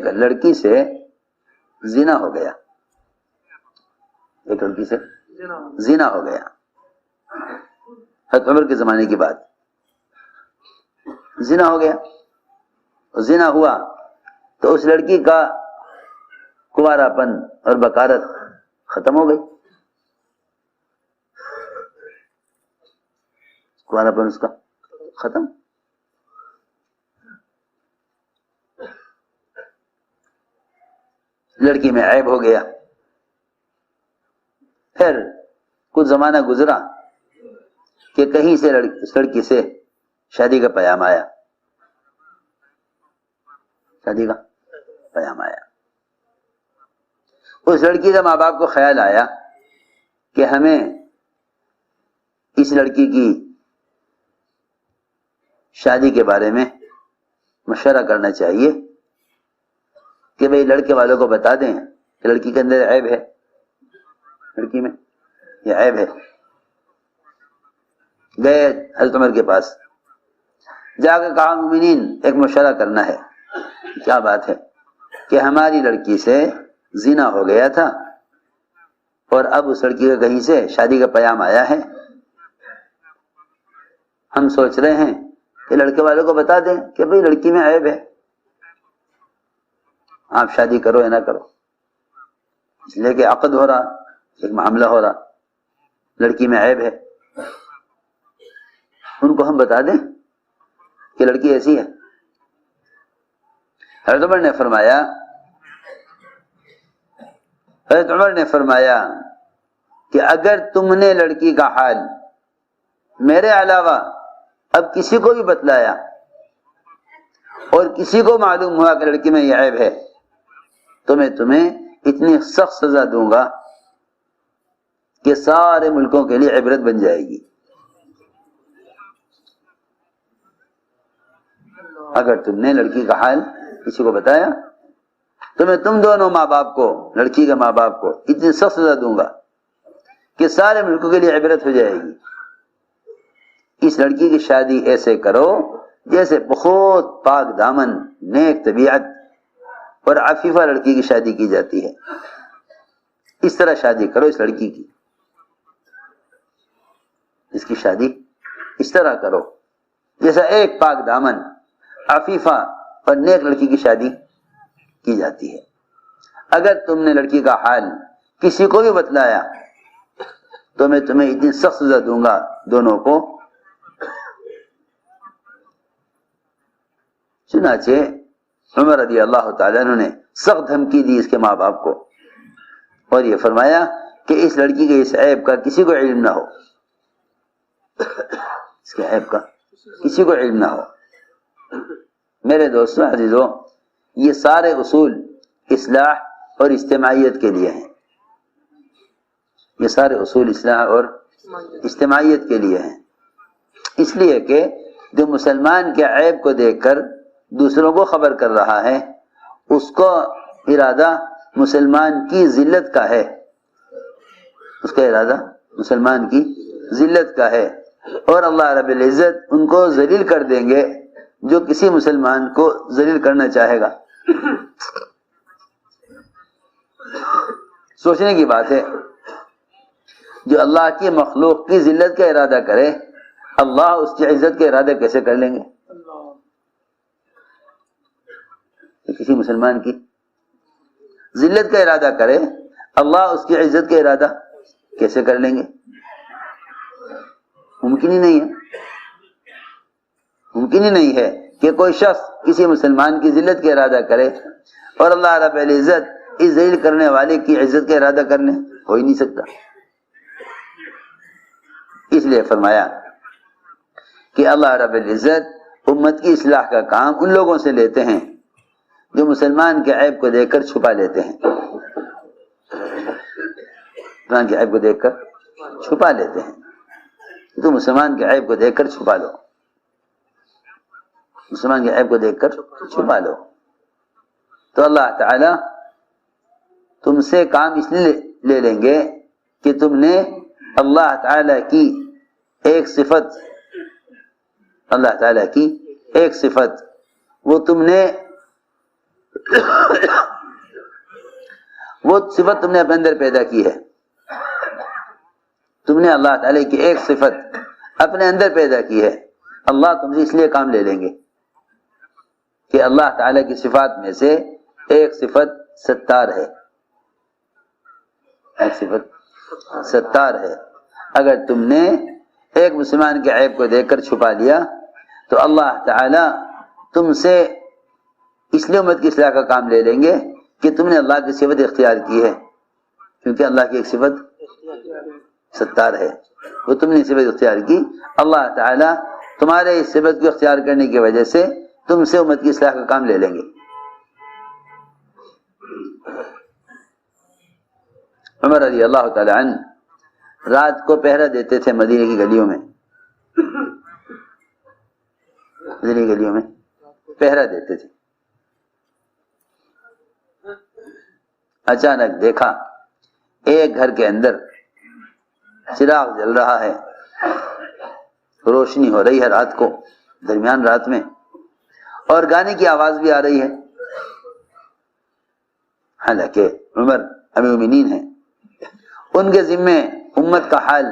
ایک لڑکی سے زنا ہو گیا، ایک لڑکی سے زنا ہو گیا، حضرت عمر کے زمانے کی بات، زنا ہو گیا، زنا ہوا تو اس لڑکی کا کنوارا پن اور بکارت ختم ہو گئی، کنوارا پن اس کا ختم، لڑکی میں عیب ہو گیا۔ پھر کچھ زمانہ گزرا کہ کہیں سے اس لڑکی سے شادی کا پیام آیا، شادی کا پیام آیا۔ اس لڑکی کا ماں باپ کو خیال آیا کہ ہمیں اس لڑکی کی شادی کے بارے میں مشورہ کرنا چاہیے کہ بھئی لڑکے والوں کو بتا دیں کہ لڑکی کے اندر عیب ہے، لڑکی میں یہ عیب ہے۔ گئے حضرت عمر کے پاس، جا کے کہا مومنین ایک مشورہ کرنا ہے۔ کیا بات ہے؟ کہ ہماری لڑکی سے زنا ہو گیا تھا اور اب اس لڑکی کا کہیں سے شادی کا پیام آیا ہے، ہم سوچ رہے ہیں کہ لڑکے والوں کو بتا دیں کہ بھئی لڑکی میں عیب ہے، آپ شادی کرو یا نہ کرو، اس لیے کہ عقد ہو رہا، ایک معاملہ ہو رہا، لڑکی میں عیب ہے، ان کو ہم بتا دیں کہ لڑکی ایسی ہے۔ حضرت عمر نے فرمایا کہ اگر تم نے لڑکی کا حال میرے علاوہ اب کسی کو بھی بتلایا اور کسی کو معلوم ہوا کہ لڑکی میں یہ عیب ہے تو میں تمہیں اتنی سخت سزا دوں گا کہ سارے ملکوں کے لیے عبرت بن جائے گی۔ اگر تم نے لڑکی کا حال کسی کو بتایا تو میں تم دونوں ماں باپ کو، لڑکی کے ماں باپ کو اتنی سخت سزا دوں گا کہ سارے ملکوں کے لیے عبرت ہو جائے گی۔ اس لڑکی کی شادی ایسے کرو جیسے بہت پاک دامن، نیک طبیعت اور عفیفہ لڑکی کی شادی کی جاتی ہے، اس طرح شادی کرو اس لڑکی کی، اس کی شادی اس طرح کرو جیسا ایک پاک دامن، عفیفہ اور نیک لڑکی کی شادی کی جاتی ہے۔ اگر تم نے لڑکی کا حال کسی کو بھی بتلایا تو میں تمہیں اتنی سخت سزا دوں گا دونوں کو۔ چنانچہ عمر رضی اللہ تعالیٰ عنہ نے سخت دھمکی دی اس کے ماں باپ کو اور یہ فرمایا کہ اس لڑکی کے اس عیب کا کسی کو علم نہ ہو، اس کے عیب کا کسی کو علم نہ ہو۔ میرے دوستوں عزیزوں، یہ سارے اصول اصلاح اور اجتماعیت کے لیے ہیں، یہ سارے اصول اصلاح اور اجتماعیت کے لیے ہیں، اس لیے کہ جو مسلمان کے عیب کو دیکھ کر دوسروں کو خبر کر رہا ہے اس کو ارادہ مسلمان کی ذلت کا ہے، اس کا ارادہ مسلمان کی ذلت کا ہے، اور اللہ رب العزت ان کو ذلیل کر دیں گے جو کسی مسلمان کو ذلیل کرنا چاہے گا۔ سوچنے کی بات ہے، جو اللہ کی مخلوق کی ذلت کا ارادہ کرے اللہ اس کی عزت کا ارادہ کیسے کر لیں گے؟ کسی مسلمان کی ذلت کا ارادہ کرے اللہ اس کی عزت کا ارادہ کیسے کر لیں گے؟ ممکن ہی نہیں ہے، ممکن ہی نہیں ہے کہ کوئی شخص کسی مسلمان کی ذلت کا ارادہ کرے اور اللہ رب العزت اس ذلیل کرنے والے کی عزت کا ارادہ کر لیں، ہو ہی نہیں سکتا۔ اس لیے فرمایا کہ اللہ رب العزت امت کی اصلاح کا کام ان لوگوں سے لیتے ہیں جو مسلمان کے عیب کو دیکھ کر چھپا لیتے ہیں، مسلمان کے عیب کو دیکھ کر چھپا لیتے ہیں۔ تو مسلمان کے عیب کو دیکھ کر چھپا لو، مسلمان کے عیب کو دیکھ کر چھپا لو، تو اللہ تعالی تم سے کام اس لیے لے لیں گے کہ تم نے اللہ تعالی کی ایک صفت، اللہ تعالی کی ایک صفت وہ تم نے وہ صفت تم نے اپنے اندر پیدا کی ہے. تم نے اللہ تعالی کی ایک صفت اپنے اندر پیدا کی ہے. اللہ تم سے اس لیے کام لے لیں گے کہ اللہ تعالی کی صفات میں سے ایک صفت ستار ہے. ایک صفت ستار ہے. اگر تم نے ایک مسلمان کے عیب کو دیکھ کر چھپا لیا تو اللہ تعالی تم سے اس لیے امت کی اصلاح کا کام لے لیں گے کہ تم نے اللہ کی صفت اختیار کی ہے. کیونکہ اللہ کی ایک صفت ستار ہے, وہ تم نے صفت اختیار کی. اللہ تعالی تمہارے اس صفت کو اختیار کرنے کی وجہ سے تم سے امت کی اصلاح کا کام لے لیں گے. عمر رضی اللہ تعالی عنہ رات کو پہرا دیتے تھے مدینے کی گلیوں میں. مدینے کی گلیوں میں پہرا دیتے تھے. اچانک دیکھا ایک گھر کے اندر چراغ جل رہا ہے, روشنی ہو رہی ہے رات کو, درمیان رات میں, اور گانے کی آواز بھی آ رہی ہے. حالانکہ عمر امیر المومنین ہیں, ان کے ذمے امت کا حال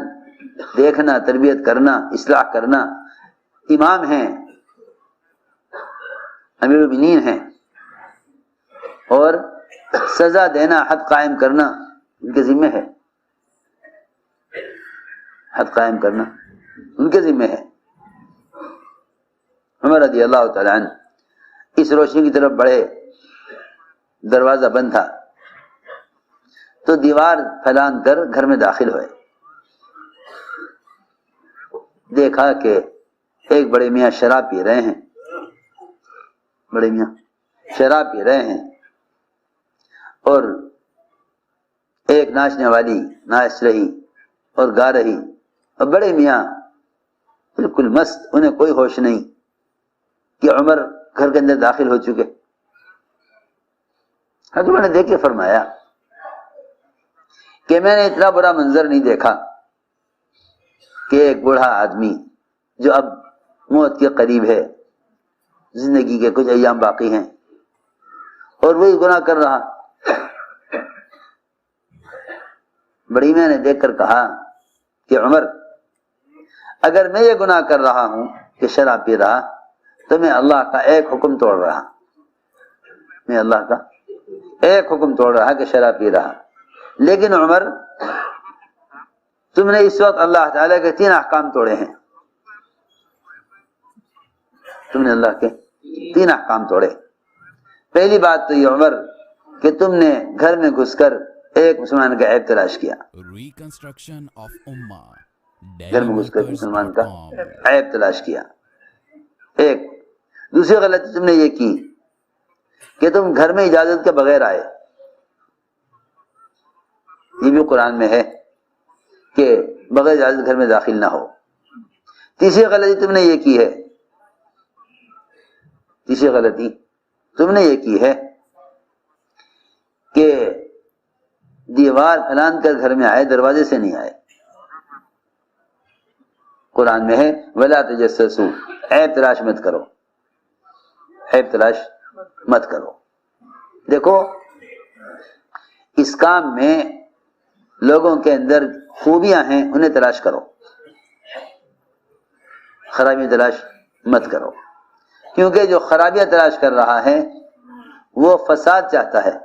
دیکھنا, تربیت کرنا, اصلاح کرنا. امام ہیں, امیر المومنین ہیں, اور سزا دینا, حد قائم کرنا ان کے ذمے ہے. حد قائم کرنا ان کے ذمے ہے. عمر رضی اللہ تعالی عنہ اس روشنی کی طرف بڑھے, دروازہ بند تھا تو دیوار پھیلان کر گھر میں داخل ہوئے. دیکھا کہ ایک بڑے میاں شراب پی رہے ہیں. بڑے میاں شراب پی رہے ہیں اور ایک ناچنے والی ناچ رہی اور گا رہی, اور بڑے میاں بالکل مست, انہیں کوئی ہوش نہیں کہ عمر گھر کے اندر داخل ہو چکے. حضرت نے دیکھ کے فرمایا کہ میں نے اتنا برا منظر نہیں دیکھا کہ ایک بوڑھا آدمی جو اب موت کے قریب ہے, زندگی کے کچھ ایام باقی ہیں, اور وہی گناہ کر رہا. بڑی میاں نے دیکھ کر کہا کہ عمر, اگر میں یہ گناہ کر رہا ہوں کہ شراب پی رہا, تو میں اللہ کا ایک حکم توڑ رہا. میں اللہ کا ایک حکم توڑ رہا کہ شراب پی رہا. لیکن عمر, تم نے اس وقت اللہ تعالیٰ کے 3 احکام توڑے ہیں. تم نے اللہ کے 3 احکام توڑے. پہلی بات تو یہ عمر کہ تم نے گھر میں گھس کر ایک مسلمان کا عیب تلاش کیا. گھر میں گھس کر مسلمان کا عیب تلاش کیا. ایک. دوسری غلطی تم نے یہ کی کہ تم گھر میں اجازت کے بغیر آئے. یہ بھی قرآن میں ہے کہ بغیر اجازت گھر میں داخل نہ ہو. تیسری غلطی تم نے یہ کی ہے, تیسری غلطی تم نے یہ کی ہے کہ دیوار پھیلان کر گھر میں آئے, دروازے سے نہیں آئے. قرآن میں ہے وَلَا تَجَسَّسُوا, عیب تلاش مت کرو, عیب تلاش مت کرو. دیکھو اس کام میں لوگوں کے اندر خوبیاں ہیں, انہیں تلاش کرو, خرابیاں تلاش مت کرو. کیونکہ جو خرابیاں تلاش کر رہا ہے وہ فساد چاہتا ہے,